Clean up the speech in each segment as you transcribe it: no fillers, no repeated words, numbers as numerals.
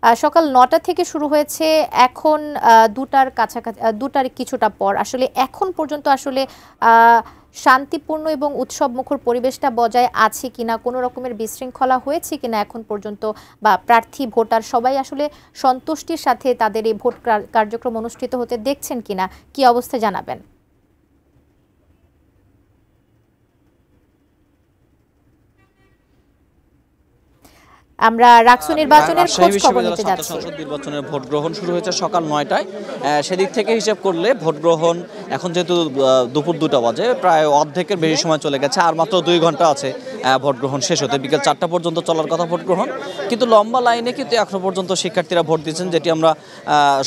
সকাল ৯টা থেকে শুরু হয়েছে, এখন ২টার কাছাকাছি, ২টার কিছুটা পর। আসলে এখন পর্যন্ত আসলে শান্তিপূর্ণ এবং উৎসবমুখর পরিবেশটা বজায় আছে কিনা, কোনো রকমের বিশৃঙ্খলা হয়েছে কিনা এখন পর্যন্ত, বা প্রার্থী ভোটার সবাই আসলে সন্তুষ্টির সাথে তাদের এই ভোট কার্যক্রম অনুষ্ঠিত হতে দেখছেন কিনা, কি অবস্থা জানাবেন? আমরা রাকসু নির্বাচনের খোঁজ খবর নিতে যাচ্ছি। সংসদ নির্বাচনের ভোট গ্রহণ শুরু হয়েছে সকাল ৯টায়। সেদিক থেকে হিসাব করলে ভোট গ্রহণ এখন যেহেতু দুপুর ২টা বাজে, প্রায় অর্ধেকের বেশি সময় চলে গেছে, আর মাত্র ২ ঘন্টা আছে ভোট গ্রহণ শেষ হতে। বিকেল ৪টা পর্যন্ত চলার কথা ভোট গ্রহণ, কিন্তু লম্বা লাইনে কিন্তু এখনো পর্যন্ত শিক্ষার্থীরা ভোট দিচ্ছেন, যেটি আমরা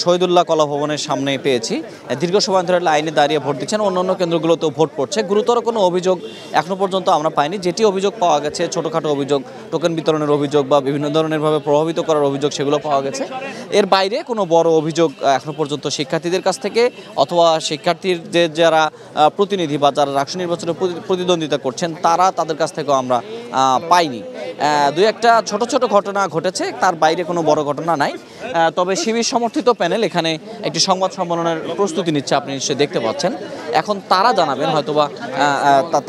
শহীদুল্লাহ কলা ভবনের সামনে পেয়েছি। দীর্ঘ সময় ধরে লাইনে দাঁড়িয়ে ভোট দিচ্ছেন, অন্যান্য কেন্দ্রগুলোতেও ভোট পড়ছে। গুরুতর কোনো অভিযোগ এখনো পর্যন্ত আমরা পাইনি। যেটি অভিযোগ পাওয়া গেছে, ছোটোখাটো অভিযোগ, টোকেন বিতরণের অভিযোগ বা বিভিন্ন ধরনেরভাবে প্রভাবিত করার অভিযোগ, সেগুলো পাওয়া গেছে। এর বাইরে কোনো বড় অভিযোগ এখনো পর্যন্ত শিক্ষার্থীদের কাছ থেকে অথবা শিক্ষার্থীর যে যারা প্রতিনিধি বা যারা রাষ্ট্র নির্বাচনে প্রতিদ্বন্দ্বিতা করছেন তাদের কাছ থেকেও আমরা পাইনি। দুই একটা ছোট ছোট ঘটনা ঘটেছে, তার বাইরে কোনো বড় ঘটনা নাই। তবে শিবির সমর্থিত প্যানেল এখানে একটি সংবাদ সম্মেলনের প্রস্তুতি নিচ্ছে, আপনি নিশ্চয়ই দেখতে পাচ্ছেন। এখন তারা জানাবেন হয়তোবা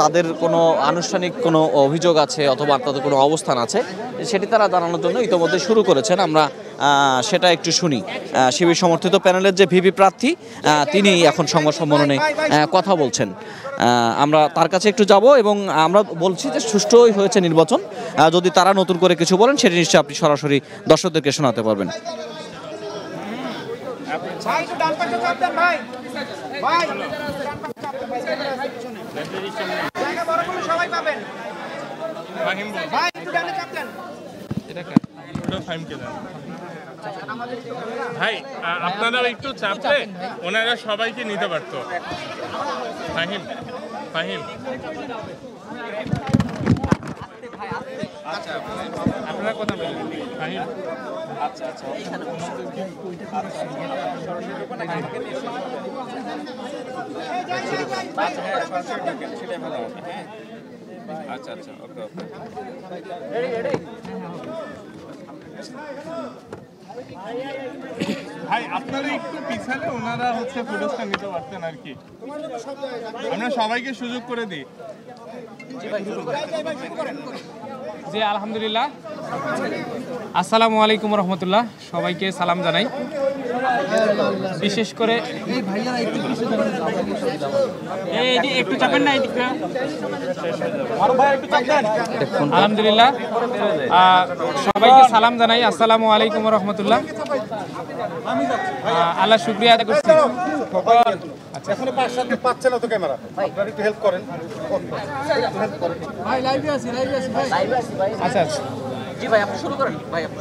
তাদের কোনো আনুষ্ঠানিক কোনো অভিযোগ আছে অথবা তাদের কোনো অবস্থান আছে, সেটি তারা জানানোর জন্য ইতিমধ্যে শুরু করেছেন। আমরা সেটা একটু শুনি। শিবির সমর্থিত প্যানেলের যে ভিপি প্রার্থী, তিনি এখন সংবাদ সম্মেলনে কথা বলছেন। আমরা তার কাছে একটু যাব এবং আমরা বলছি যে সুষ্ঠুই হয়েছে নির্বাচন। যদি তারা নতুন করে কিছু বলেন সেটি নিশ্চয়ই আপনি সরাসরি দর্শকদেরকে শোনাতে পারবেন। ভাই আপনারা একটু চাপলে ওনারা সবাইকে নিতে পারতো। ফাহিম ফাহিম আপনারা কথা বলেন। ফাহিম আচ্ছা আচ্ছা সেটাই ভালো হবে। হ্যাঁ আচ্ছা আচ্ছা ওকে ওকে। ভাই আপনারা একটু পিছালে ওনারা ফুটেজটা নিতে পারতেন আর কি। আমরা সবাইকে সুযোগ করে দিই। জি আলহামদুলিল্লাহ, আসসালামু আলাইকুম রহমতুল্লাহ, সবাইকে সালাম জানাই। বিশেষ করে একটু চাপেন না, আলহামদুলিল্লাহ সবাইকে সালাম জানাই, আসসালামু আলাইকুম রহমতুল্লাহ। আল্লাহ শুকরিয়া আদায় করছি। আচ্ছা আচ্ছা জি ভাই আপনি শুরু করেন। ভাই আপনি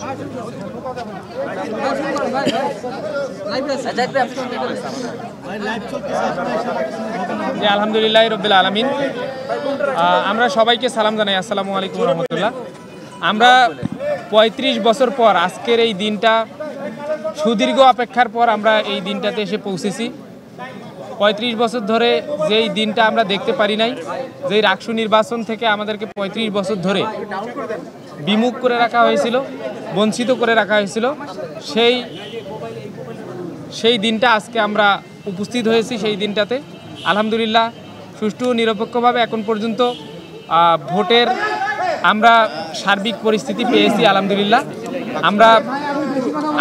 জি আলহামদুলিল্লাহ রাব্বিল আলামিন। আমরা সবাইকে সালাম জানাই, আসসালামু আলাইকুম রহমতুল্লাহ। আমরা ৩৫ বছর পর আজকের এই দিনটা, সুদীর্ঘ অপেক্ষার পর আমরা এই দিনটাতে এসে পৌঁছেছি। ৩৫ বছর ধরে যেই দিনটা আমরা দেখতে পারি নাই, যেই রাকসু নির্বাচন থেকে আমাদেরকে ৩৫ বছর ধরে বিমুখ করে রাখা হয়েছিল, বঞ্চিত করে রাখা হয়েছিল, সেই দিনটা আজকে আমরা উপস্থিত হয়েছি। সেই দিনটাতে আলহামদুলিল্লাহ সুষ্ঠু নিরপেক্ষভাবে এখন পর্যন্ত ভোটের আমরা সার্বিক পরিস্থিতি পেয়েছি আলহামদুলিল্লাহ।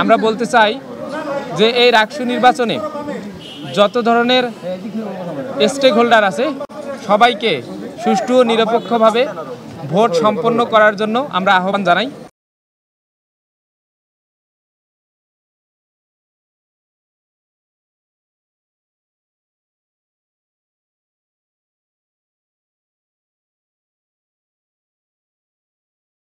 আমরা বলতে চাই যে এই রাকসু নির্বাচনে যত ধরনের স্টেক হোল্ডার আছে সবাইকে সুষ্ঠু ও নিরপেক্ষভাবে ভোট সম্পন্ন করার জন্য আমরা আহ্বান জানাই।